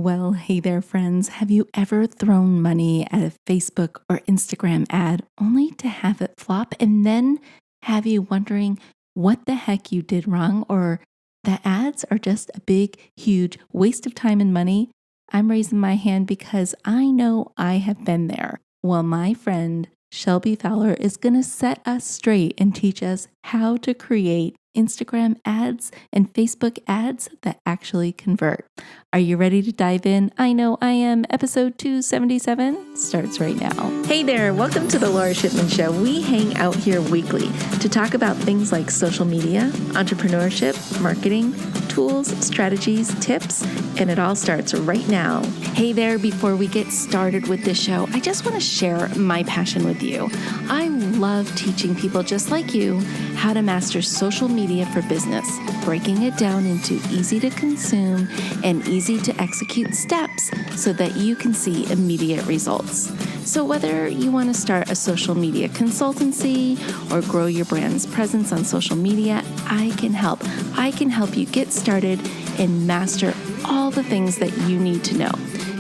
Well, hey there, friends. Have you ever thrown money at a Facebook or Instagram ad only to have it flop and then have you wondering what the heck you did wrong or the ads are just a big, huge waste of time and money? I'm raising my hand because I know I have been there. Well, my friend Shelby Fowler is going to set us straight and teach us how to create Instagram ads and Facebook ads that actually convert. Are you ready to dive in? I know I am. Episode 277 starts right now. Hey there, welcome to the Lora Shipman Show. We hang out here weekly to talk about things like social media, entrepreneurship, marketing, tools, strategies, tips, and it all starts right now. Hey there, before we get started with this show, I just want to share my passion with you. I love teaching people just like you how to master social media for business, breaking it down into easy to consume and easy to execute steps so that you can see immediate results. So whether you want to start a social media consultancy or grow your brand's presence on social media, I can help. I can help you get started and master all the things that you need to know.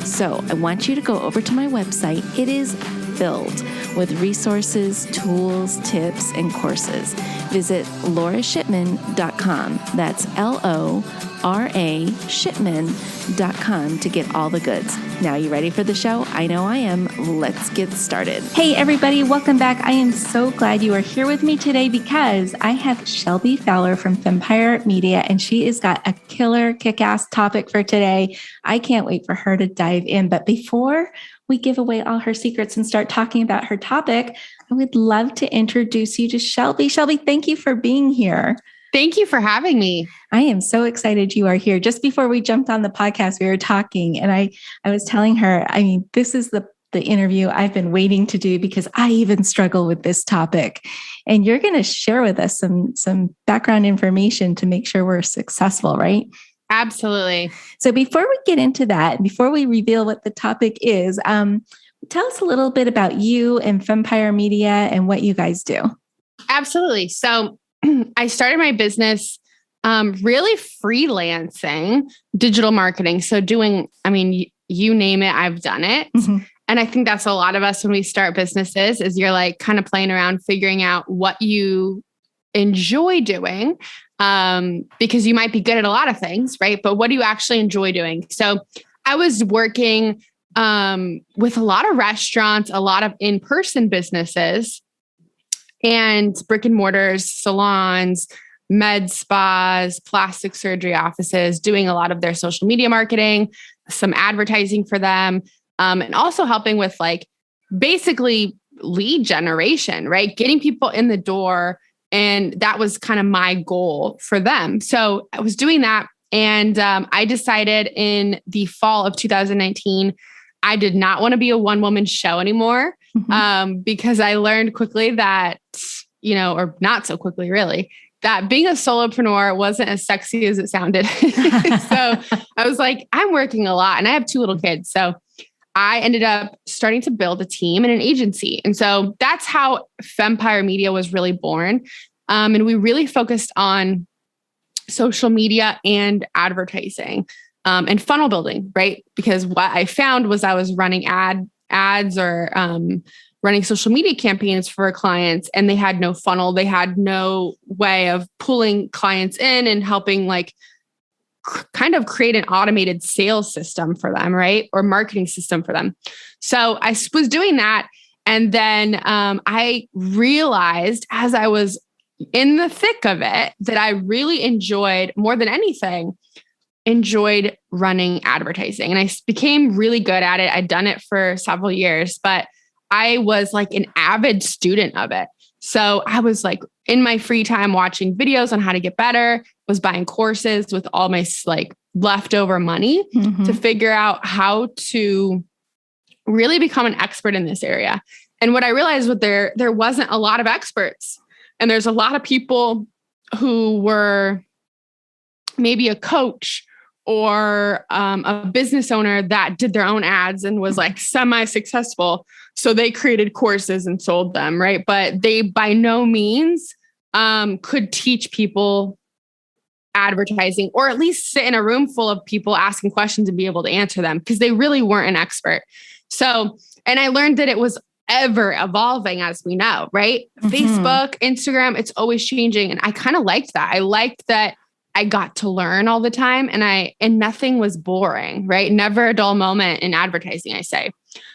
So I want you to go over to my website. It is filled with resources, tools, tips, and courses. Visit lorashipman.com. That's LORA shipman.com to get all the goods. Now you ready for the show? I know I am. Let's get started. Hey everybody, welcome back. I am so glad you are here with me today because I have Shelby Fowler from Fempire Media and she has got a killer kick-ass topic for today. I can't wait for her to dive in. But before we give away all her secrets and start talking about her topic, I would love to introduce you to Shelby. Shelby, thank you for being here. Thank you for having me. I am so excited you are here. Just before we jumped on the podcast, we were talking and I was telling her, this is the interview I've been waiting to do because I even struggle with this topic. And you're going to share with us some background information to make sure we're successful, right? Absolutely. So before we get into that, before we reveal what the topic is, tell us a little bit about you and Fempire Media and what you guys do. Absolutely. So I started my business really freelancing digital marketing. So doing, you name it, I've done it. Mm-hmm. And I think that's a lot of us when we start businesses is you're like kind of playing around, figuring out what you enjoy doing. Because you might be good at a lot of things, right? But what do you actually enjoy doing? So I was working with a lot of restaurants, a lot of in-person businesses and brick and mortars, salons, med spas, plastic surgery offices, doing a lot of their social media marketing, some advertising for them, and also helping with like basically lead generation, right? Getting people in the door. And that was kind of my goal for them. So I was doing that. And I decided in the fall of 2019, I did not want to be a one-woman show anymore because I learned quickly that, or not so quickly really, that being a solopreneur wasn't as sexy as it sounded. So I was like, I'm working a lot and I have 2 little kids. So I ended up starting to build a team and an agency. And so that's how Fempire Media was really born. And we really focused on social media and advertising and funnel building, right? Because what I found was I was running ads or running social media campaigns for clients and they had no funnel. They had no way of pulling clients in and helping like kind of create an automated sales system for them, right? Or marketing system for them. So I was doing that. And then I realized as I was in the thick of it that I really enjoyed more than anything, enjoyed running advertising. And I became really good at it. I'd done it for several years, but I was like an avid student of it. So I was like in my free time watching videos on how to get better, was buying courses with all my like leftover money to figure out how to really become an expert in this area. And what I realized was there wasn't a lot of experts and there's a lot of people who were maybe a coach or a business owner that did their own ads and was like semi-successful. So they created courses and sold them, right? But they by no means could teach people advertising, or at least sit in a room full of people asking questions and be able to answer them because they really weren't an expert. So, and I learned that it was ever evolving, as we know, right? Facebook, Instagram, it's always changing. And I kind of liked that. I liked that I got to learn all the time and nothing was boring, right? Never a dull moment in advertising, I say.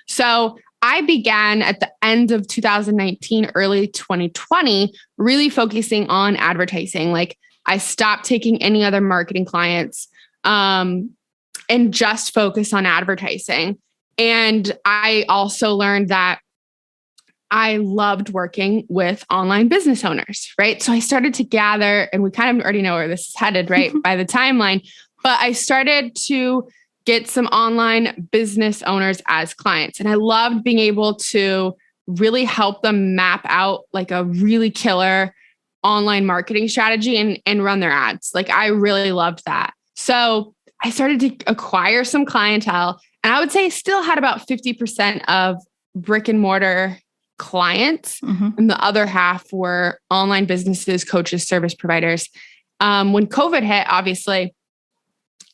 So I began at the end of 2019, early 2020, really focusing on advertising. Like I stopped taking any other marketing clients and just focus on advertising. And I also learned that I loved working with online business owners, right? So I started to gather, and we kind of already know where this is headed, right? By the timeline, but I started to get some online business owners as clients. And I loved being able to really help them map out like a really killer online marketing strategy and run their ads. Like I really loved that. So I started to acquire some clientele, and I would say still had about 50% of brick and mortar clients, and the other half were online businesses, coaches, service providers. When COVID hit, obviously,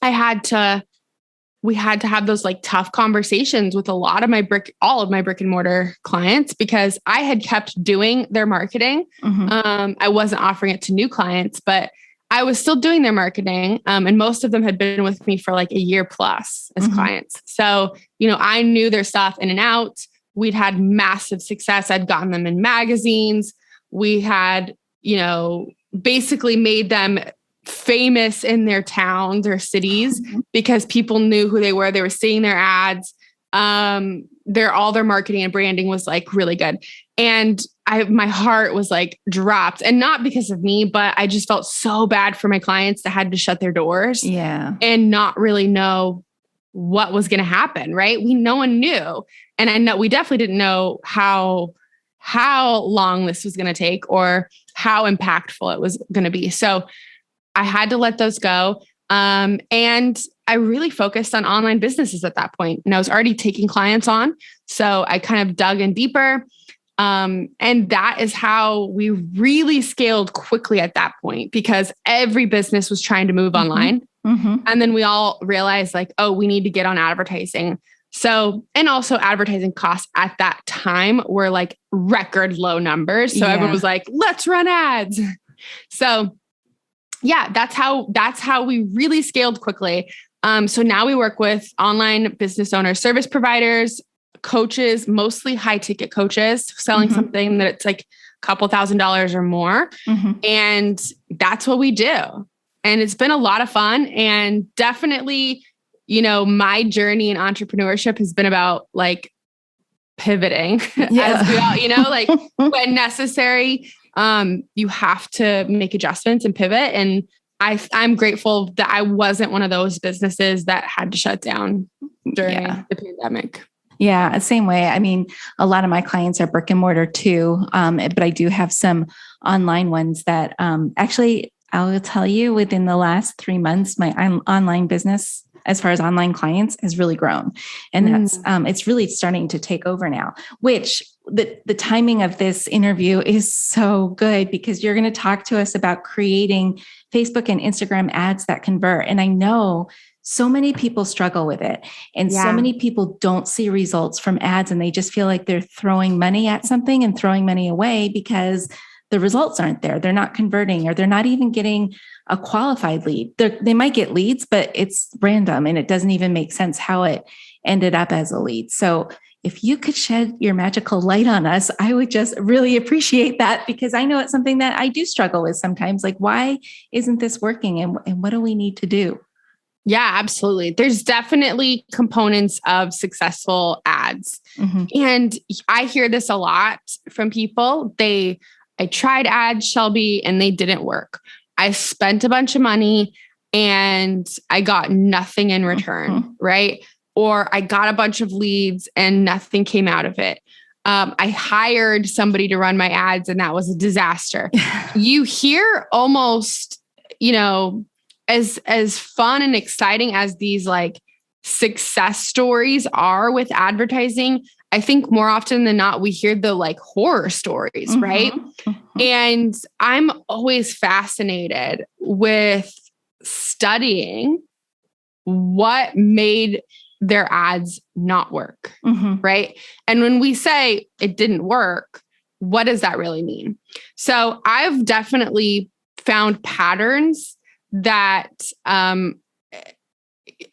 we had to have those like tough conversations with all of my brick and mortar clients because I had kept doing their marketing. I wasn't offering it to new clients, but I was still doing their marketing. And most of them had been with me for like a year plus as clients. So, I knew their stuff in and out. We'd had massive success. I'd gotten them in magazines. We had, basically made them famous in their towns or cities because people knew who they were. They were seeing their ads. All their marketing and branding was like really good. And my heart was like dropped, and not because of me, but I just felt so bad for my clients that had to shut their doors and not really know what was going to happen. Right. No one knew. And I know we definitely didn't know how long this was going to take or how impactful it was going to be. So I had to let those go. And I really focused on online businesses at that point. And I was already taking clients on. So I kind of dug in deeper. And that is how we really scaled quickly at that point, because every business was trying to move online. And then we all realized like, oh, we need to get on advertising. So, and also advertising costs at that time were like record low numbers. So everyone was like, let's run ads. So yeah, that's how we really scaled quickly. So now we work with online business owners, service providers, coaches, mostly high ticket coaches selling something that it's like a couple $1,000s or more. And that's what we do. And it's been a lot of fun, and definitely, my journey in entrepreneurship has been about like pivoting as we all, like when necessary. You have to make adjustments and pivot. And I'm grateful that I wasn't one of those businesses that had to shut down during the pandemic. Yeah, same way. I mean, a lot of my clients are brick and mortar too, but I do have some online ones that actually, I will tell you, within the last 3 months, my online business, as far as online clients, has really grown. And that's, it's really starting to take over now, which the timing of this interview is so good because you're going to talk to us about creating Facebook and Instagram ads that convert. And I know so many people struggle with it. And so many people don't see results from ads, and they just feel like they're throwing money at something and throwing money away because the results aren't there. They're not converting, or they're not even getting a qualified lead. They might get leads, but it's random and it doesn't even make sense how it ended up as a lead. So if you could shed your magical light on us, I would just really appreciate that, because I know it's something that I do struggle with sometimes. Like, why isn't this working? And what do we need to do? Yeah, absolutely. There's definitely components of successful ads. And I hear this a lot from people. I tried ads, Shelby, and they didn't work. I spent a bunch of money and I got nothing in return, right? Or I got a bunch of leads and nothing came out of it. I hired somebody to run my ads and that was a disaster. You hear almost, as fun and exciting as these like success stories are with advertising, I think more often than not, we hear the like horror stories, right? And I'm always fascinated with studying what made their ads not work, right? And when we say it didn't work, what does that really mean? So I've definitely found patterns that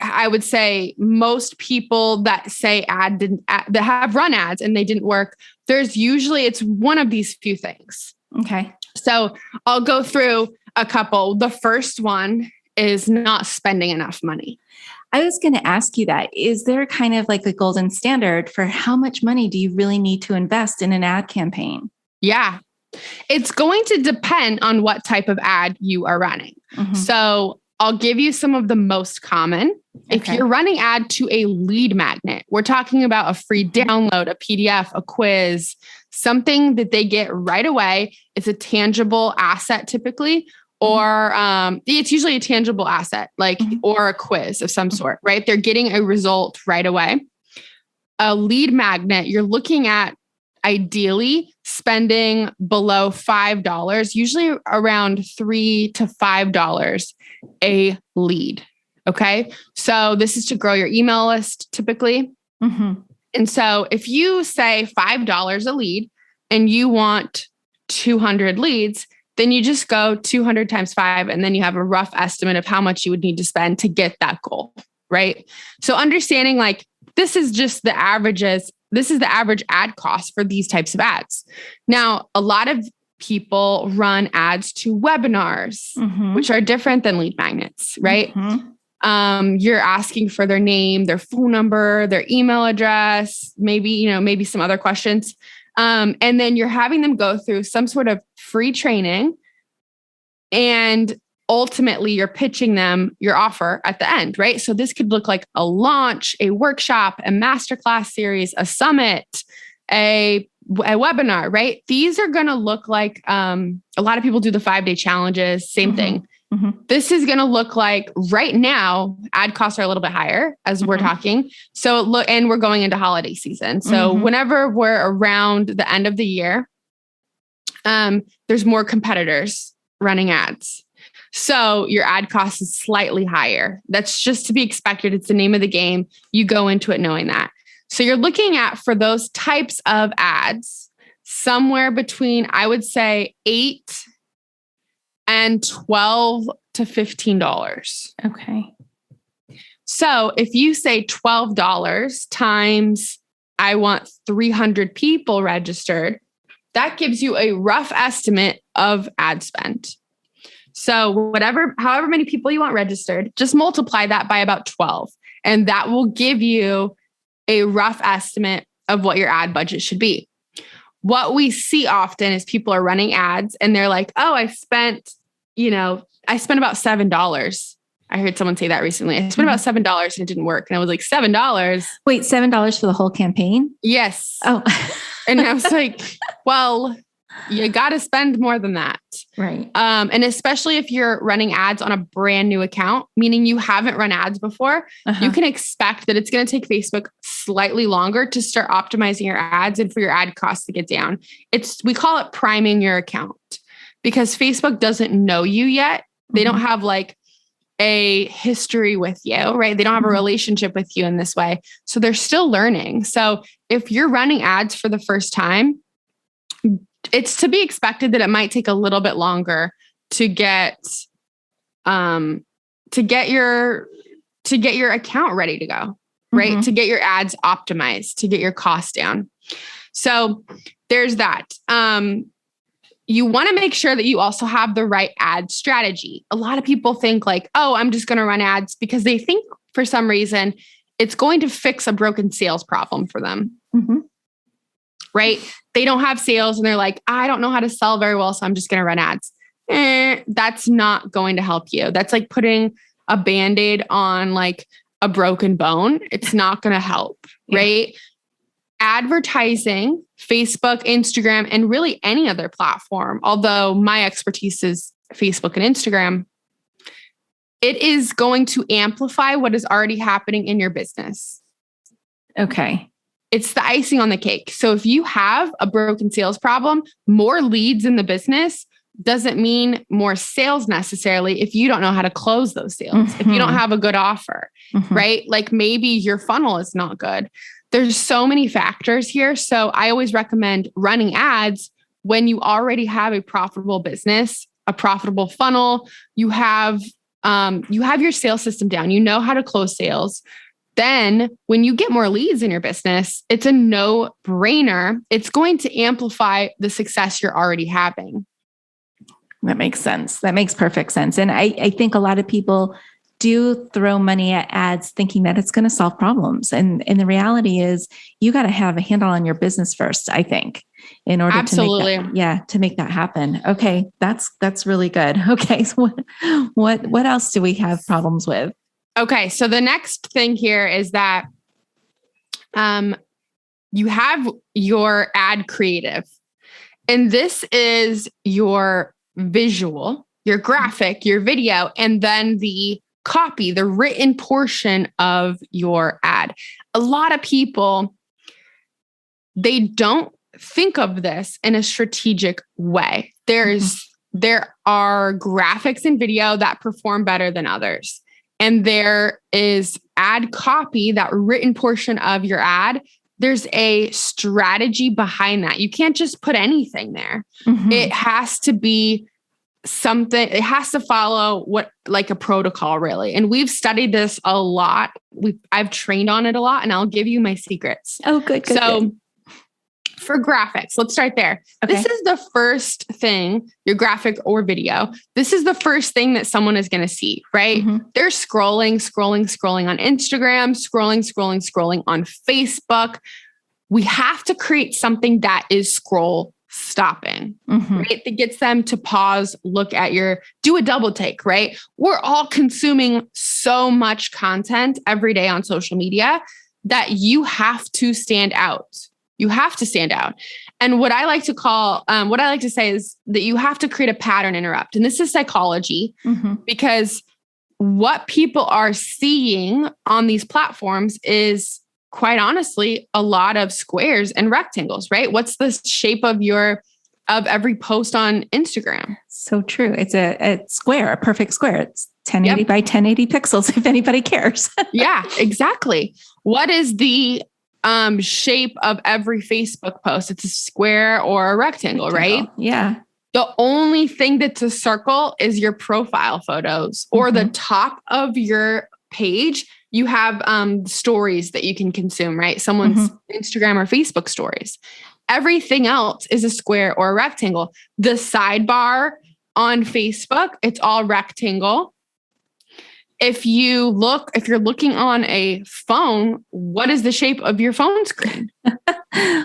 I would say most people that say that have run ads and they didn't work, it's one of these few things. Okay. So I'll go through a couple. The first one is not spending enough money. I was going to ask you that. Is there kind of like a golden standard for how much money do you really need to invest in an ad campaign? Yeah. It's going to depend on what type of ad you are running. So I'll give you some of the most common. Okay. If you're running ad to a lead magnet, we're talking about a free download, a PDF, a quiz, something that they get right away. It's a tangible asset typically, or it's usually a tangible asset, like, or a quiz of some sort, right? They're getting a result right away. A lead magnet, you're looking at ideally spending below $5, usually around $3 to $5 a lead. Okay. So this is to grow your email list typically. And so if you say $5 a lead and you want 200 leads, then you just go 200 times 5, and then you have a rough estimate of how much you would need to spend to get that goal, right? So understanding like this is just the averages. This is the average ad cost for these types of ads. Now, a lot of people run ads to webinars, which are different than lead magnets, right? You're asking for their name, their phone number, their email address, maybe some other questions. And then you're having them go through some sort of free training, and ultimately you're pitching them your offer at the end, right? So this could look like a launch, a workshop, a masterclass series, a summit, a webinar, right? These are going to look like, a lot of people do the 5-day challenges, same thing. This is going to look like right now, ad costs are a little bit higher as we're talking. So and we're going into holiday season. So whenever we're around the end of the year, there's more competitors running ads. So your ad cost is slightly higher. That's just to be expected. It's the name of the game. You go into it knowing that. So you're looking at, for those types of ads, somewhere between, I would say, $8 and $12 to $15. Okay. So if you say $12 times, I want 300 people registered, that gives you a rough estimate of ad spend. So however many people you want registered, just multiply that by about 12. And that will give you a rough estimate of what your ad budget should be. What we see often is people are running ads and they're like, oh, I spent about $7. I heard someone say that recently. I spent about $7 and it didn't work. And I was like, $7? Wait, $7 for the whole campaign? Yes. Oh. And I was like, well, you got to spend more than that. Right. And especially if you're running ads on a brand new account, meaning you haven't run ads before, you can expect that it's going to take Facebook slightly longer to start optimizing your ads and for your ad costs to get down. We call it priming your account, because Facebook doesn't know you yet. They don't have like a history with you, right? They don't have a relationship with you in this way. So they're still learning. So if you're running ads for the first time, it's to be expected that it might take a little bit longer to get your account ready to go, right? To get your ads optimized, to get your costs down. So there's that. You want to make sure that you also have the right ad strategy. A lot of people think like, oh, I'm just going to run ads, because they think for some reason it's going to fix a broken sales problem for them. Right? They don't have sales and they're like, I don't know how to sell very well, so I'm just going to run ads. That's not going to help you. That's like putting a Band-Aid on like a broken bone. It's not going to help, right? Advertising, Facebook, Instagram, and really any other platform, although my expertise is Facebook and Instagram, it is going to amplify what is already happening in your business. Okay. It's the icing on the cake. So if you have a broken sales problem, more leads in the business doesn't mean more sales necessarily if you don't know how to close those sales, if you don't have a good offer, right? Like maybe your funnel is not good. There's so many factors here. So I always recommend running ads when you already have a profitable business, a profitable funnel. You have your sales system down. You know how to close sales. Then when you get more leads in your business, it's a no-brainer. It's going to amplify the success you're already having. That makes sense. That makes perfect sense. And I think a lot of people do throw money at ads thinking that it's going to solve problems. And the reality is you got to have a handle on your business first, I think, in order to make that happen. Okay. That's really good. Okay. So what else do we have problems with? Okay. So the next thing here is that, you have your ad creative, and this is your visual, your graphic, your video, and then the copy, the written portion of your ad. A lot of people, they don't think of this in a strategic way. There are graphics and video that perform better than others. And there is ad copy, that written portion of your ad. There's a strategy behind that. You can't just put anything there. It has to be something, it has to follow like a protocol, really. And we've studied this a lot. I've trained on it a lot, and I'll give you my secrets. Oh, good. So for graphics, let's start there. Okay. This is the first thing, your graphic or video. This is the first thing that someone is going to see, right? They're scrolling on Instagram, scrolling on Facebook. We have to create something that is scroll stopping, right? That gets them to pause, do a double take, right? We're all consuming so much content every day on social media that you have to stand out. You have to stand out. And what I like to say is that you have to create a pattern interrupt. And this is psychology, because what people are seeing on these platforms is, quite honestly, a lot of squares and rectangles, right? What's the shape of every post on Instagram? So true. It's a square, a perfect square. It's 1080 by 1080 pixels, if anybody cares. Yeah, exactly. What is the shape of every Facebook post? It's a square or a rectangle, right? Yeah. The only thing that's a circle is your profile photos, or the top of your page. You have stories that you can consume, right? Someone's Instagram or Facebook stories. Everything else is a square or a rectangle. The sidebar on Facebook, it's all rectangle. If you're looking on a phone, what is the shape of your phone screen?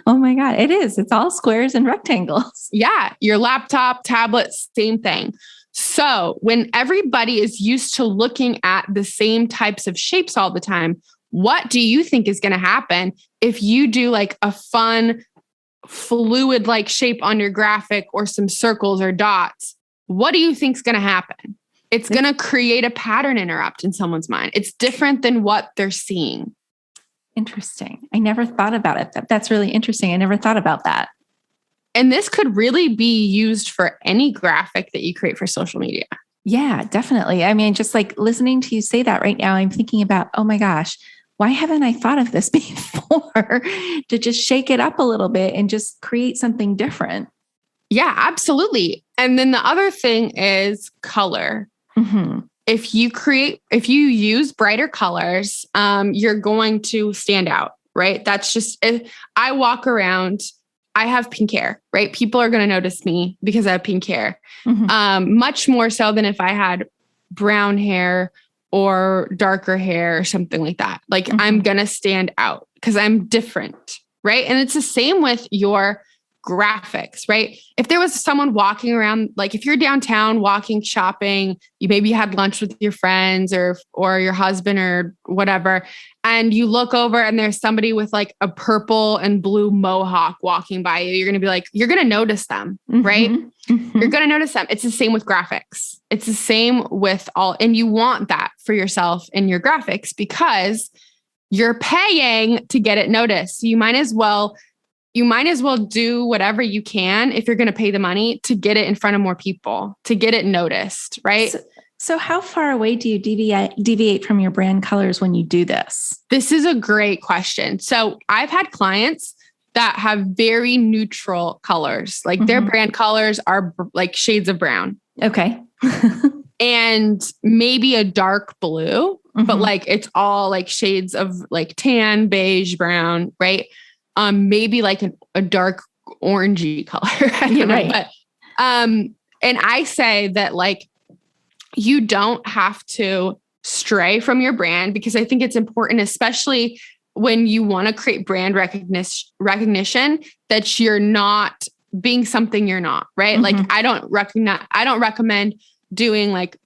Oh my God, it is. It's all squares and rectangles. Yeah. Your laptop, tablet, same thing. So when everybody is used to looking at the same types of shapes all the time, what do you think is going to happen if you do like a fun, fluid like shape on your graphic, or some circles or dots? What do you think is going to happen? It's going to create a pattern interrupt in someone's mind. It's different than what they're seeing. Interesting. I never thought about it. That's really interesting. I never thought about that. And this could really be used for any graphic that you create for social media. Yeah, definitely. I mean, just like listening to you say that right now, I'm thinking about, oh my gosh, why haven't I thought of this before? To just shake it up a little bit and just create something different. Yeah, absolutely. And then the other thing is color. If you use brighter colors, you're going to stand out, right? That's just, if I walk around, I have pink hair, right? People are going to notice me because I have pink hair, much more so than if I had brown hair or darker hair or something like that. Like I'm going to stand out because I'm different, right? And it's the same with your graphics, right? If there was someone walking around, like if you're downtown walking, shopping, you maybe had lunch with your friends or your husband or whatever, and you look over and there's somebody with like a purple and blue mohawk walking by you, you're going to be like, you're going to notice them, right? You're going to notice them. It's the same with graphics. It's the same with and you want that for yourself in your graphics because you're paying to get it noticed. So you might as well you might as well do whatever you can if you're going to pay the money to get it in front of more people, to get it noticed, right? So how far away do you deviate from your brand colors when you do this? This is a great question. So I've had clients that have very neutral colors, like their brand colors are like shades of brown. Okay. And maybe a dark blue, but like it's all like shades of like tan, beige, brown, right? Maybe like a dark orangey color. I don't know. But, and I say that like, you don't have to stray from your brand, because I think it's important, especially when you want to create brand recognition, that you're not being something you're not, right? Like I don't recommend doing like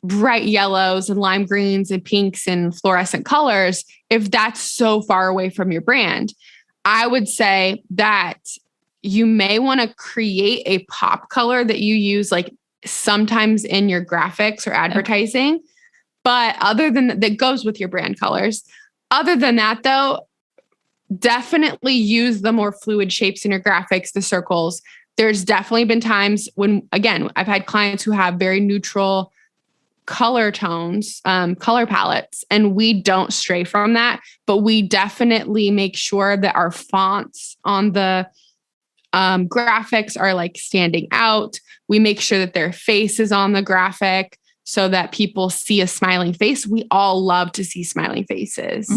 bright yellows and lime greens and pinks and fluorescent colors if that's so far away from your brand. I would say that you may want to create a pop color that you use like sometimes in your graphics or advertising, but other than that goes with your brand colors. Other than that though, definitely use the more fluid shapes in your graphics, the circles. There's definitely been times when, again, I've had clients who have very neutral color tones, color palettes, and we don't stray from that, but we definitely make sure that our fonts on the graphics are like standing out. We make sure that their face is on the graphic so that people see a smiling face. We all love to see smiling faces.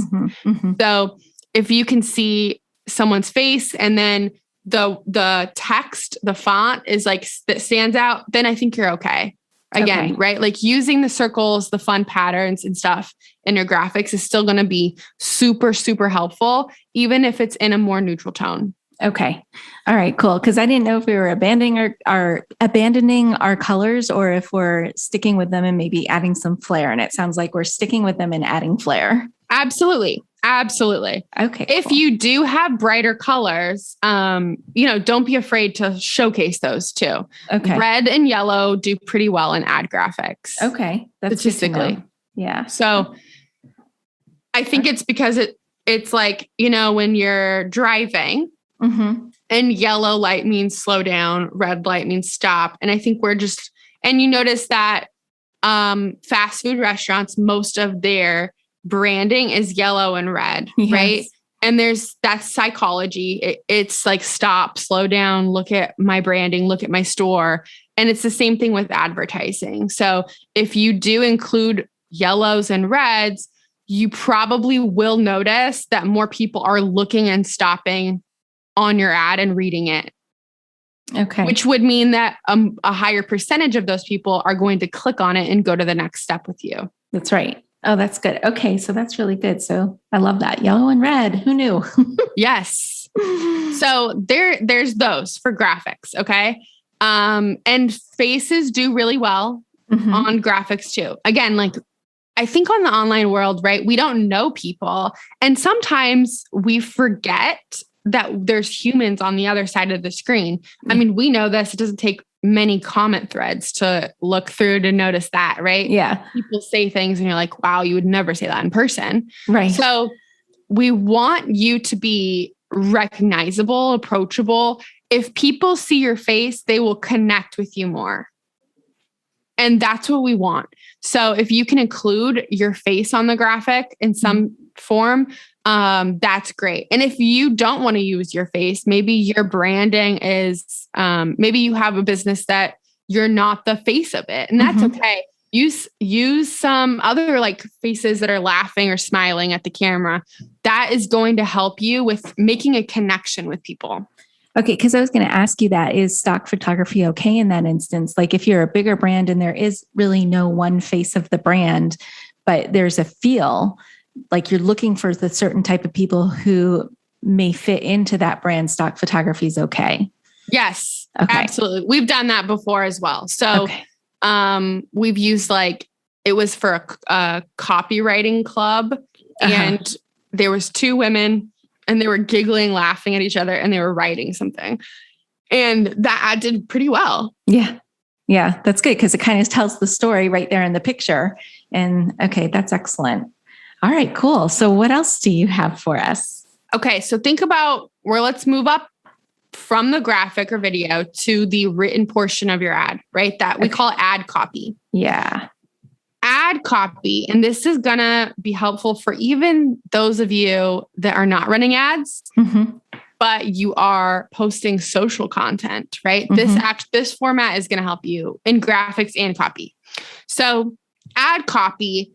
So if you can see someone's face and then the text, the font is like that stands out, then I think you're okay. Again, right? Like using the circles, the fun patterns and stuff in your graphics is still going to be super, super helpful, even if it's in a more neutral tone. Okay. All right, cool. Because I didn't know if we were abandoning our colors or if we're sticking with them and maybe adding some flair. And it sounds like we're sticking with them and adding flair. Absolutely. Okay. If you do have brighter colors, don't be afraid to showcase those too. Okay. Red and yellow do pretty well in ad graphics. Okay. That's statistically. Yeah. So I think it's because it's like, when you're driving and yellow light means slow down, red light means stop. And I think and you notice that fast food restaurants, most of their branding is yellow and red, right? And that's psychology. It's like, stop, slow down, look at my branding, look at my store. And it's the same thing with advertising. So if you do include yellows and reds, you probably will notice that more people are looking and stopping on your ad and reading it. Okay. Which would mean that a higher percentage of those people are going to click on it and go to the next step with you. That's right. Oh, that's good. Okay. So that's really good. So I love that. Yellow and red. Who knew? Yes. So there's those for graphics. Okay. And faces do really well on graphics too. Again, like I think on the online world, right? We don't know people. And sometimes we forget that there's humans on the other side of the screen. I mean, we know this. It doesn't take many comment threads to look through to notice that, right? Yeah. People say things and you're like, wow, you would never say that in person. Right. So we want you to be recognizable, approachable. If people see your face, they will connect with you more. And that's what we want. So if you can include your face on the graphic in some form, that's great. And if you don't want to use your face, maybe your branding is, maybe you have a business that you're not the face of it, and that's okay. Use some other like faces that are laughing or smiling at the camera. That is going to help you with making a connection with people. Okay. Cause I was going to ask you that, is stock photography okay in that instance? Like if you're a bigger brand and there is really no one face of the brand, but there's a feel, like you're looking for the certain type of people who may fit into that brand, stock photography is okay. Yes, absolutely. We've done that before as well. So, we've used it was for a copywriting club and there was two women and they were giggling, laughing at each other and they were writing something. And that ad did pretty well. Yeah. Yeah. That's good. Cause it kind of tells the story right there in the picture. And okay, that's excellent. All right, cool. So what else do you have for us? Okay. So think about let's move up from the graphic or video to the written portion of your ad, right? That we call ad copy. Yeah. Ad copy. And this is going to be helpful for even those of you that are not running ads, but you are posting social content, right? This format is going to help you in graphics and copy. So ad copy,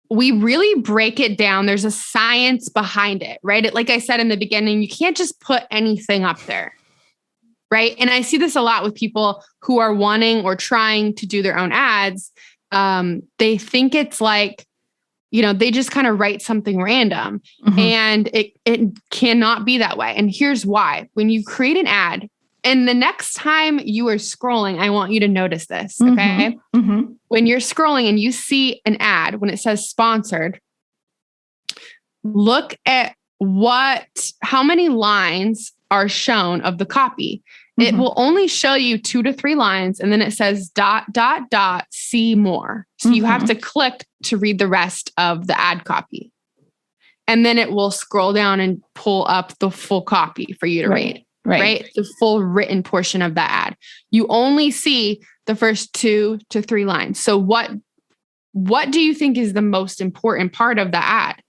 we really break it down. There's a science behind it, right? Like I said in the beginning, you can't just put anything up there, right? And I see this a lot with people who are wanting or trying to do their own ads. They think it's like, they just kind of write something random, and it cannot be that way. And here's why. When you create an ad, and the next time you are scrolling, I want you to notice this, okay? When you're scrolling and you see an ad, when it says sponsored, look at how many lines are shown of the copy. It will only show you 2 to 3 lines, and then it says ... see more. So you have to click to read the rest of the ad copy. And then it will scroll down and pull up the full copy for you to read. Right? The full written portion of that ad. You only see the first 2 to 3 lines. So what do you think is the most important part of the ad?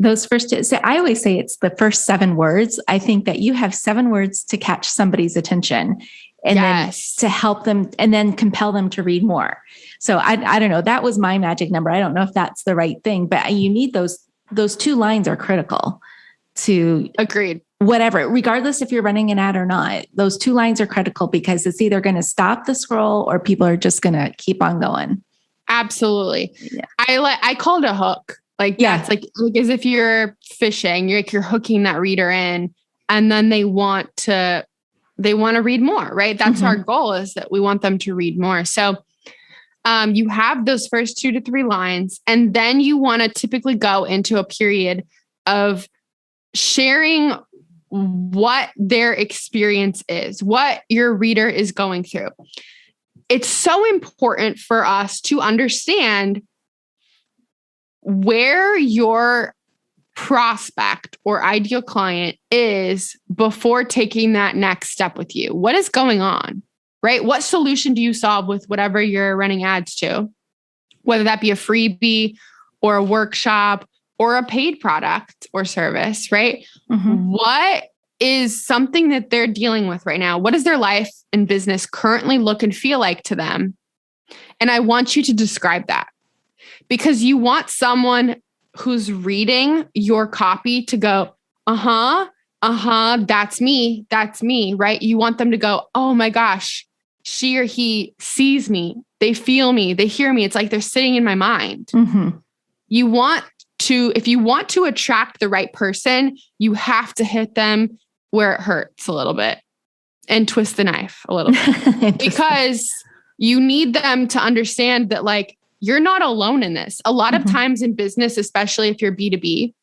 Those first two. So I always say it's the first 7 words. I think that you have 7 words to catch somebody's attention and then to help them and then compel them to read more. So I don't know. That was my magic number. I don't know if that's the right thing, but you need those 2 lines are critical to agreed. Whatever, regardless if you're running an ad or not, those 2 lines are critical because it's either going to stop the scroll or people are just going to keep on going. Absolutely. Yeah. I call it a hook. That's like as if you're fishing, you're hooking that reader in, and then they want to read more, right? That's our goal, is that we want them to read more. So you have those first 2 to 3 lines, and then you want to typically go into a period of sharing what their experience is, what your reader is going through. It's so important for us to understand where your prospect or ideal client is before taking that next step with you. What is going on, right? What solution do you solve with whatever you're running ads to? Whether that be a freebie or a workshop or a paid product or service, right? What is something that they're dealing with right now? What does their life and business currently look and feel like to them? And I want you to describe that, because you want someone who's reading your copy to go, that's me, right? You want them to go, oh my gosh, she or he sees me, they feel me, they hear me. It's like they're sitting in my mind. If you want to attract the right person, you have to hit them where it hurts a little bit and twist the knife a little bit because you need them to understand that you're not alone in this. A lot of times in business, especially if you're B2B,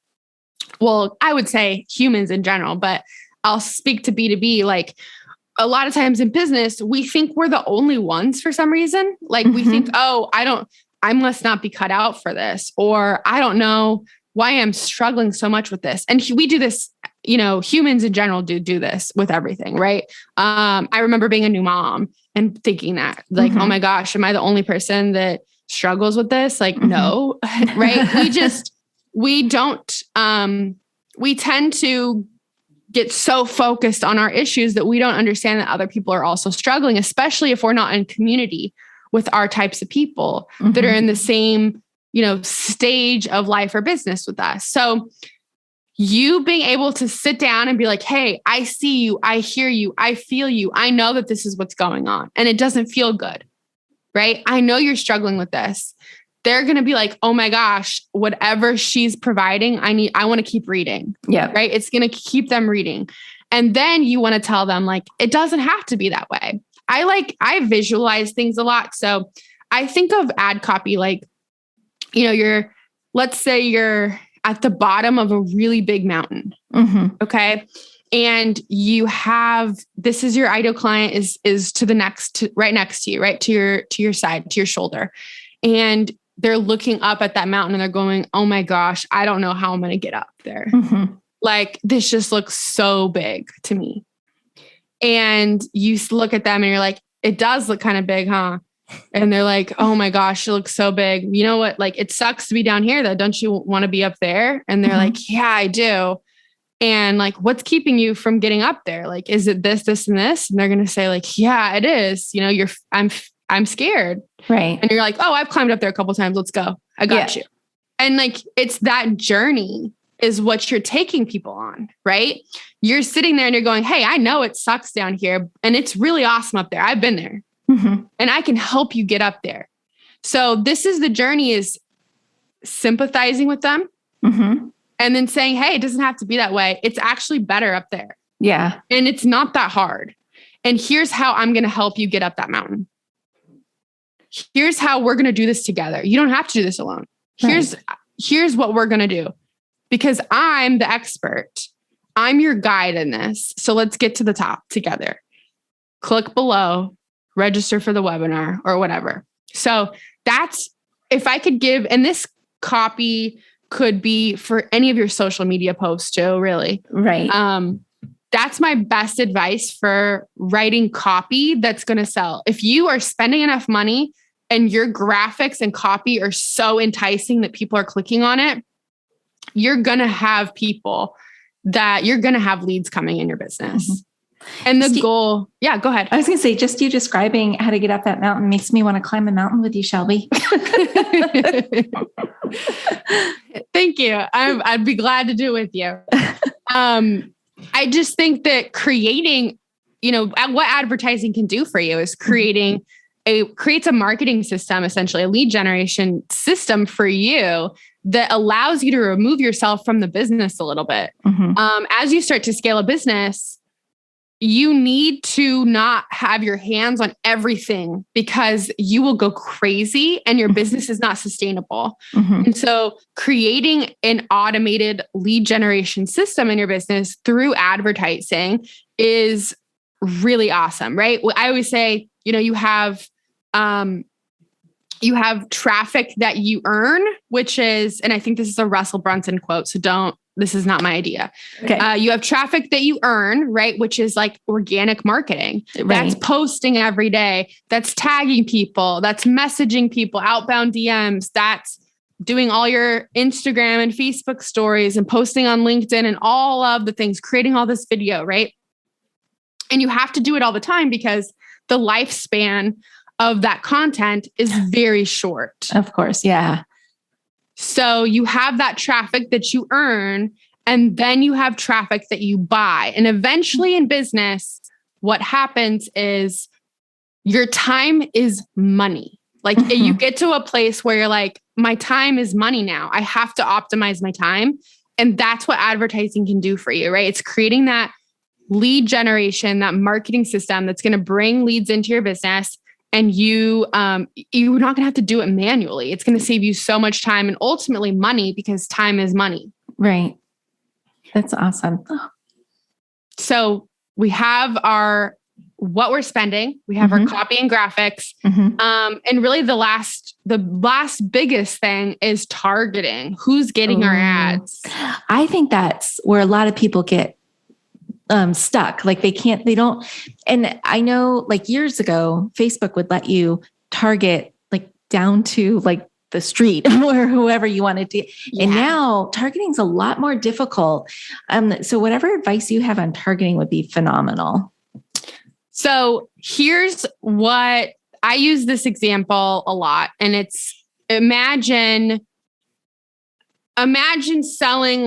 well, I would say humans in general, but I'll speak to B2B. A lot of times in business, we think we're the only ones for some reason. We think, I must not be cut out for this, or I don't know why I'm struggling so much with this. And we do this, humans in general do this with everything, right? I remember being a new mom and thinking that oh my gosh, am I the only person that struggles with this? No, right? We tend to get so focused on our issues that we don't understand that other people are also struggling, especially if we're not in community with our types of people that are in the same, stage of life or business with us. So you being able to sit down and be like, hey, I see you, I hear you, I feel you. I know that this is what's going on and it doesn't feel good, right? I know you're struggling with this. They're going to be like, oh my gosh, whatever she's providing, I want to keep reading. Yeah. Right. It's going to keep them reading. And then you want to tell them it doesn't have to be that way. I visualize things a lot. So I think of ad copy, let's say you're at the bottom of a really big mountain. Okay. And this is your ideal client is to the right next to you, right? To your side, to your shoulder. And they're looking up at that mountain and they're going, oh my gosh, I don't know how I'm going to get up there. This just looks so big to me. And you look at them and you're like, it does look kind of big, huh? And they're like, oh my gosh, it looks so big. You know what? Like, it sucks to be down here though. Don't you want to be up there? And they're like, yeah, I do. And like, what's keeping you from getting up there? Like, is it this, this, and this? And they're going to say like, yeah, it is. You know, I'm scared. Right. And you're like, oh, I've climbed up there a couple of times. Let's go. I got you. And like, it's that journey is what you're taking people on, right? You're sitting there and you're going, hey, I know it sucks down here and it's really awesome up there. I've been there and I can help you get up there. So this is the journey, is sympathizing with them and then saying, hey, it doesn't have to be that way. It's actually better up there. Yeah. And it's not that hard. And here's how I'm going to help you get up that mountain. Here's how we're going to do this together. You don't have to do this alone. Here's what we're going to do, because I'm the expert. I'm your guide in this. So let's get to the top together. Click below, register for the webinar or whatever. So that's, if I could give, and this copy could be for any of your social media posts too, really. Right. That's my best advice for writing copy that's going to sell. If you are spending enough money and your graphics and copy are so enticing that people are clicking on it, you're going to have you're going to have leads coming in your business. And the goal, go ahead. I was going to say, just you describing how to get up that mountain makes me want to climb a mountain with you, Shelby. Thank you. I'd be glad to do it with you. I just think that creating, what advertising can do for you is creates a marketing system, essentially a lead generation system for you that allows you to remove yourself from the business a little bit. As you start to scale a business, you need to not have your hands on everything, because you will go crazy and your business is not sustainable. And so creating an automated lead generation system in your business through advertising is really awesome, right? I always say, you have traffic that you earn, which is, and I think this is a Russell Brunson quote, so this is not my idea. Okay. You have traffic that you earn, right? Which is like organic marketing. Right. That's posting every day. That's tagging people. That's messaging people, outbound DMs. That's doing all your Instagram and Facebook stories and posting on LinkedIn and all of the things, creating all this video, right? And you have to do it all the time because the lifespan of that content is very short. Of course. Yeah. So you have that traffic that you earn, and then you have traffic that you buy. And eventually in business, what happens is your time is money. Like you get to a place where you're like, my time is money now. I have to optimize my time. And that's what advertising can do for you, right? It's creating that lead generation, that marketing system that's going to bring leads into your business. And you're not going to have to do it manually. It's going to save you so much time and ultimately money, because time is money. Right. That's awesome. So we have what we're spending. We have our copy and graphics. And really the last biggest thing is targeting. Who's getting our ads? I think that's where a lot of people get stuck. Like they don't. And I know like years ago, Facebook would let you target like down to like the street or whoever you wanted to. Yeah. And now targeting is a lot more difficult. So whatever advice you have on targeting would be phenomenal. So here's what I use this example a lot. And it's imagine selling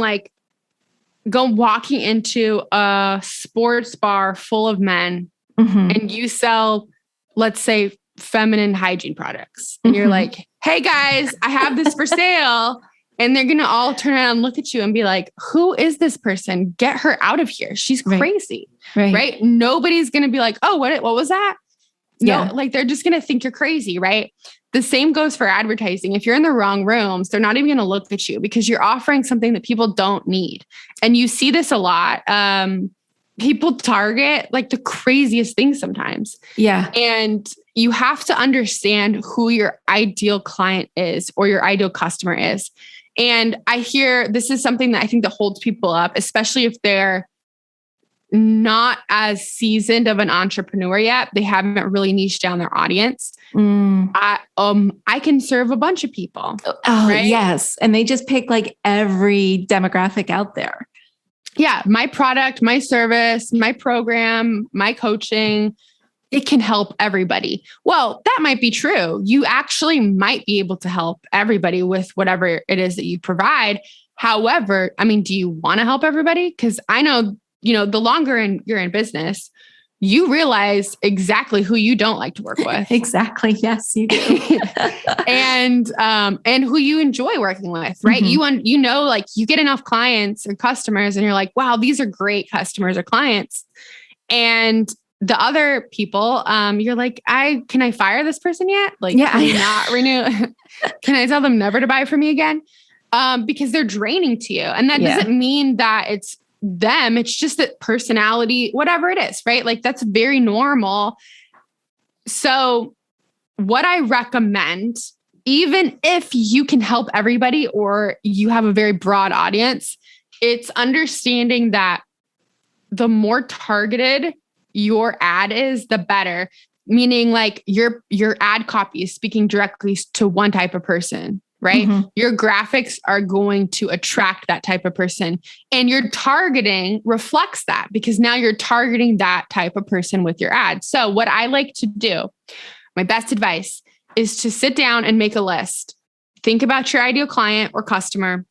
walking into a sports bar full of men and you sell, let's say, feminine hygiene products. And you're like, hey guys, I have this for sale. And they're going to all turn around and look at you and be like, who is this person? Get her out of here. She's crazy. Right? Nobody's going to be like, oh, what was that? No, like they're just going to think you're crazy. Right? The same goes for advertising. If you're in the wrong rooms, they're not even going to look at you because you're offering something that people don't need. And you see this a lot. People target like the craziest things sometimes. Yeah. And you have to understand who your ideal client is or your ideal customer is. And I hear this is something that I think that holds people up, especially if they're not as seasoned of an entrepreneur yet. They haven't really niched down their audience. I can serve a bunch of people. Oh, right? yes. And they just pick like every demographic out there. Yeah. My product, my service, my program, my coaching, it can help everybody. Well, that might be true. You actually might be able to help everybody with whatever it is that you provide. However, I mean, do you want to help everybody? Because I know, the longer you're in business, you realize exactly who you don't like to work with. Exactly. Yes, you do. and who you enjoy working with, right? Mm-hmm. Like you get enough clients or customers and you're like, wow, these are great customers or clients. And the other people, you're like, can I fire this person yet? Like, can you not renew? Can I tell them never to buy from me again? Because they're draining to you. And that doesn't mean that it's them. It's just that personality, whatever it is, right? Like that's very normal. So what I recommend, even if you can help everybody or you have a very broad audience, it's understanding that the more targeted your ad is, the better. Meaning like your ad copy is speaking directly to one type of person, right? Mm-hmm. Your graphics are going to attract that type of person, and your targeting reflects that because now you're targeting that type of person with your ad. So what I like to do, my best advice is to sit down and make a list. Think about your ideal client or customer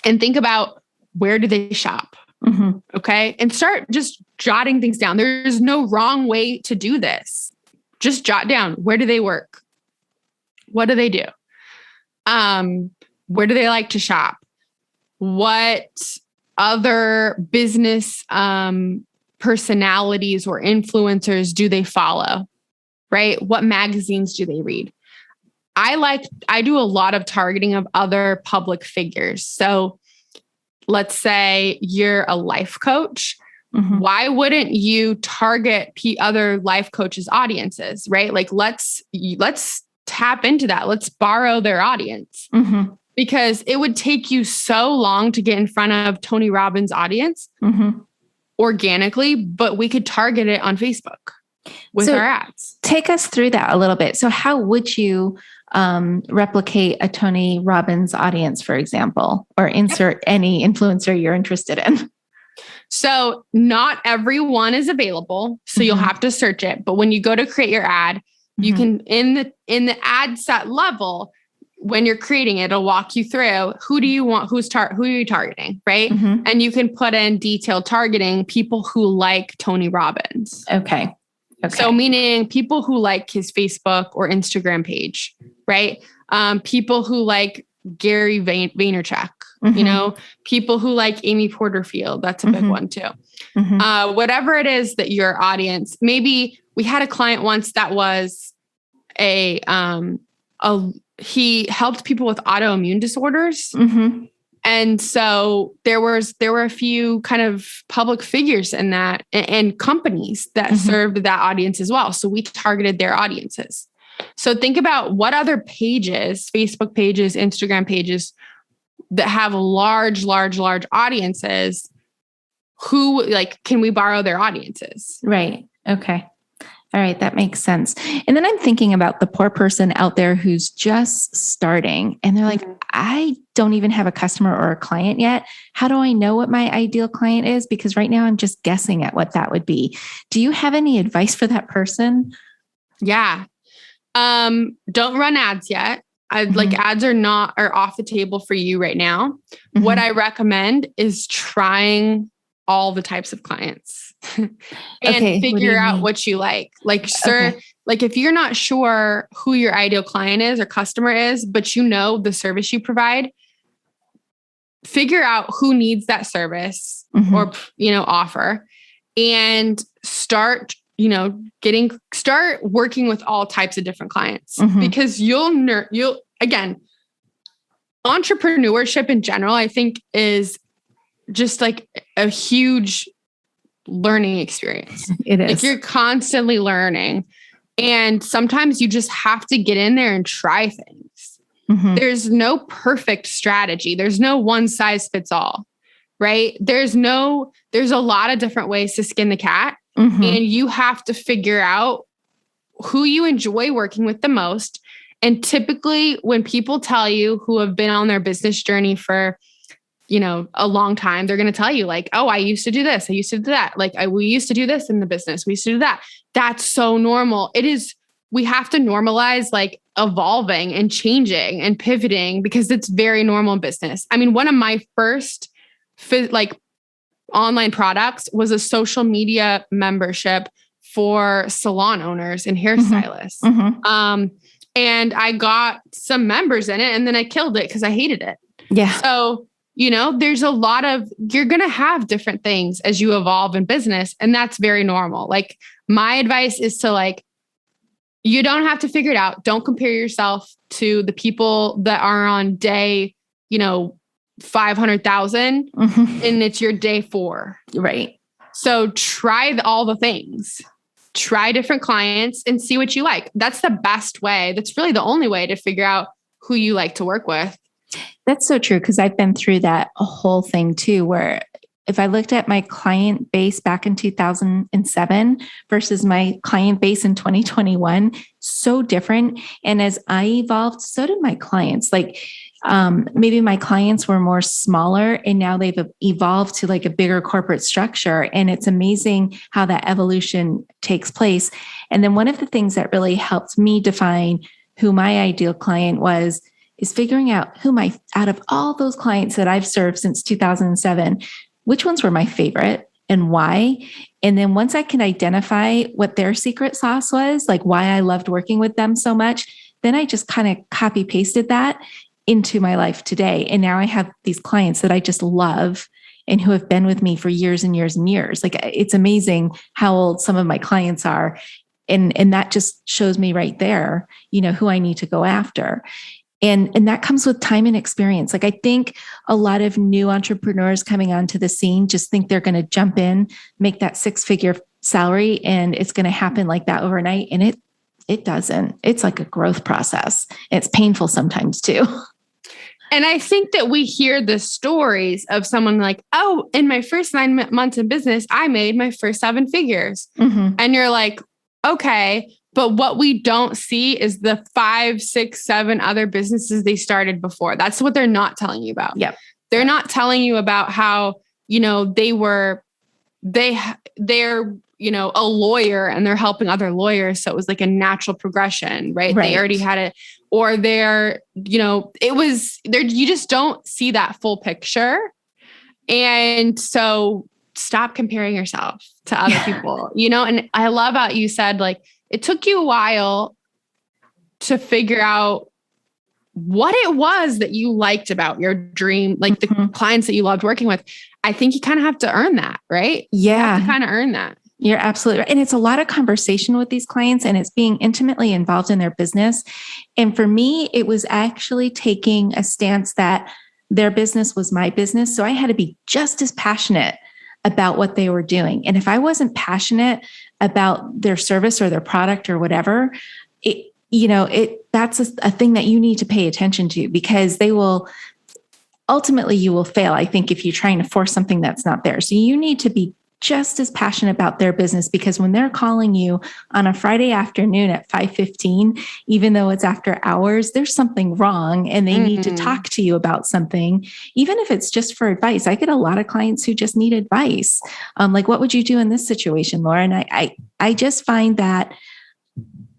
and think about where do they shop? Mm-hmm. Okay. And start just jotting things down. There's no wrong way to do this. Just jot down, where do they work? What do they do? Where do they like to shop? What other business personalities or influencers do they follow? Right? What magazines do they read? I do a lot of targeting of other public figures. So let's say you're a life coach. Mm-hmm. Why wouldn't you target other life coaches' audiences, right? Like let's tap into that. Let's borrow their audience. Mm-hmm. Because it would take you so long to get in front of Tony Robbins' audience organically, but we could target it on Facebook with our ads. Take us through that a little bit. So how would you replicate a Tony Robbins audience, for example, or insert any influencer you're interested in? So not everyone is available. So you'll have to search it. But when you go to create your ad, you can, in the ad set level, when you're creating it, it'll walk you through who do you want, who are you targeting, right? Mm-hmm. And you can put in detailed targeting people who like Tony Robbins. Okay. So meaning people who like his Facebook or Instagram page, right? People who like Gary Vaynerchuk, people who like Amy Porterfield. That's a big one too. Mm-hmm. Whatever it is that your audience, maybe we had a client once that was he helped people with autoimmune disorders. Mm-hmm. And so there were a few kind of public figures in that and companies that served that audience as well. So we targeted their audiences. So think about what other pages, Facebook pages, Instagram pages that have large audiences, who can we borrow their audiences? Right. Okay. All right. That makes sense. And then I'm thinking about the poor person out there who's just starting and they're like, I don't even have a customer or a client yet. How do I know what my ideal client is? Because right now I'm just guessing at what that would be. Do you have any advice for that person? Yeah. Don't run ads yet. Like ads are off the table for you right now. Mm-hmm. What I recommend is trying all the types of clients and figure out what you like. Like, like if you're not sure who your ideal client is or customer is, but the service you provide, figure out who needs that service or, offer, and start working with all types of different clients because again, entrepreneurship in general, I think is just like a huge learning experience. It is. Like you're constantly learning, and sometimes you just have to get in there and try things. Mm-hmm. There's no perfect strategy. There's no one size fits all. right? There's a lot of different ways to skin the cat, and you have to figure out who you enjoy working with the most. And typically when people tell you who have been on their business journey for, a long time, they're going to tell you like, oh, I used to do this. I used to do that. Like we used to do this in the business. We used to do that. That's so normal. We have to normalize like evolving and changing and pivoting because it's very normal in business. I mean, one of my first online products was a social media membership for salon owners and hairstylists. And I got some members in it and then I killed it because I hated it. Yeah. So, there's a lot you're going to have different things as you evolve in business. And that's very normal. Like my advice is to you don't have to figure it out. Don't compare yourself to the people that are on day, 500,000 and it's your day 4. Right. So try all the things, try different clients and see what you like. That's the best way. That's really the only way to figure out who you like to work with. That's so true. Cause I've been through that whole thing too, where if I looked at my client base back in 2007 versus my client base in 2021, so different. And as I evolved, so did my clients. Maybe my clients were more smaller and now they've evolved to like a bigger corporate structure. And it's amazing how that evolution takes place. And then one of the things that really helped me define who my ideal client was is figuring out out of all those clients that I've served since 2007, which ones were my favorite and why. And then once I can identify what their secret sauce was, like why I loved working with them so much, then I just kind of copy pasted that into my life today. And now I have these clients that I just love and who have been with me for years and years and years. Like it's amazing how old some of my clients are. And that just shows me right there, who I need to go after. And that comes with time and experience. Like I think a lot of new entrepreneurs coming onto the scene just think they're going to jump in, make that 6-figure salary, and it's going to happen like that overnight. And it doesn't. It's like a growth process. It's painful sometimes too. And I think that we hear the stories of someone like, oh, in my first 9 months in business, I made my first 7 figures. And you're like, okay. But what we don't see is the 5, 6, 7 other businesses they started before. That's what they're not telling you about. Yep. They're not telling you about how, they're, a lawyer and they're helping other lawyers. So it was like a natural progression, right? They already had it, or you just don't see that full picture. And so stop comparing yourself to other people, and I love how you said, like, it took you a while to figure out what it was that you liked about your dream, like the clients that you loved working with. I think you kind of have to earn that, right? Yeah. You have to kind of earn that. You're absolutely right. And it's a lot of conversation with these clients and it's being intimately involved in their business. And for me, it was actually taking a stance that their business was my business. So I had to be just as passionate about what they were doing. And if I wasn't passionate about their service or their product or whatever, that's a thing that you need to pay attention to, because ultimately you will fail, I think, if you're trying to force something that's not there. So you need to be just as passionate about their business, because when they're calling you on a Friday afternoon at 5:15, even though it's after hours, there's something wrong and they need to talk to you about something, even if it's just for advice. I get a lot of clients who just need advice. Like, what would you do in this situation, Lora? And I just find that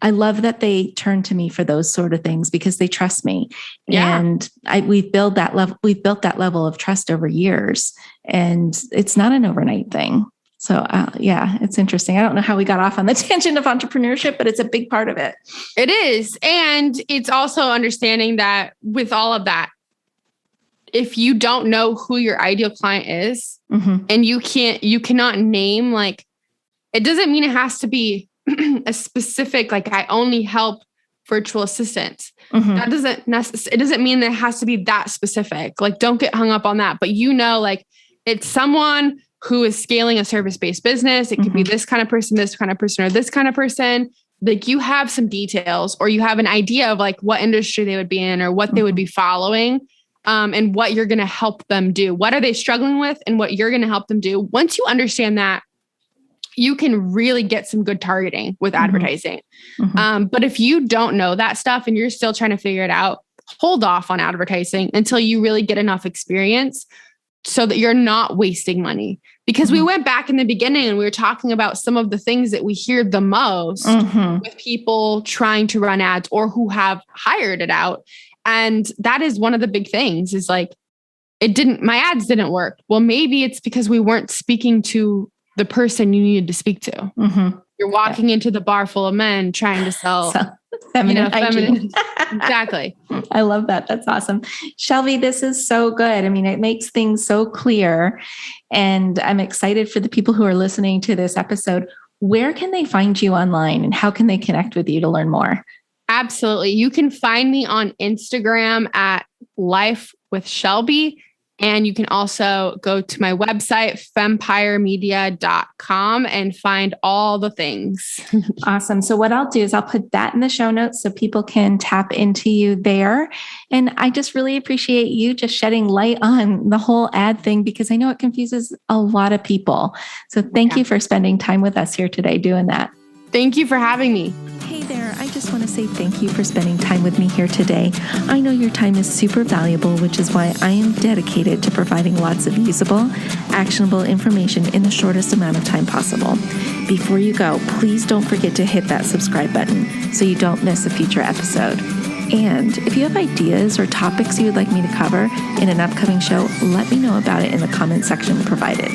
I love that they turn to me for those sort of things because they trust me. Yeah. And we've built that level of trust over years, and it's not an overnight thing. So it's interesting. I don't know how we got off on the tangent of entrepreneurship, but it's a big part of it. It is. And it's also understanding that with all of that, if you don't know who your ideal client is, and you cannot name, like, it doesn't mean it has to be a specific, like, I only help virtual assistants. That doesn't it doesn't mean that it has to be that specific. Like, don't get hung up on that. But like, it's someone who is scaling a service-based business. It could be this kind of person, or this kind of person. Like, you have some details, or you have an idea of like what industry they would be in or what they would be following. and what you're going to help them do. What are they struggling with and what you're going to help them do? Once you understand that, you can really get some good targeting with advertising. But if you don't know that stuff and you're still trying to figure it out, hold off on advertising until you really get enough experience so that you're not wasting money. Because we went back in the beginning and we were talking about some of the things that we hear the most with people trying to run ads or who have hired it out. And that is one of the big things is like, my ads didn't work. Well, maybe it's because we weren't speaking to the person you needed to speak to. You're walking into the bar full of men trying to sell feminine. Exactly. I love that. That's awesome. Shelby, this is so good. I mean, it makes things so clear, and I'm excited for the people who are listening to this episode. Where can they find you online and how can they connect with you to learn more? Absolutely. You can find me on Instagram at Life with Shelby. And you can also go to my website, fempiremedia.com, and find all the things. Awesome. So what I'll do is I'll put that in the show notes so people can tap into you there. And I just really appreciate you just shedding light on the whole ad thing, because I know it confuses a lot of people. So thank you for spending time with us here today doing that. Thank you for having me. Hey there, I just want to say thank you for spending time with me here today. I know your time is super valuable, which is why I am dedicated to providing lots of usable, actionable information in the shortest amount of time possible. Before you go, please don't forget to hit that subscribe button so you don't miss a future episode. And if you have ideas or topics you would like me to cover in an upcoming show, let me know about it in the comment section provided.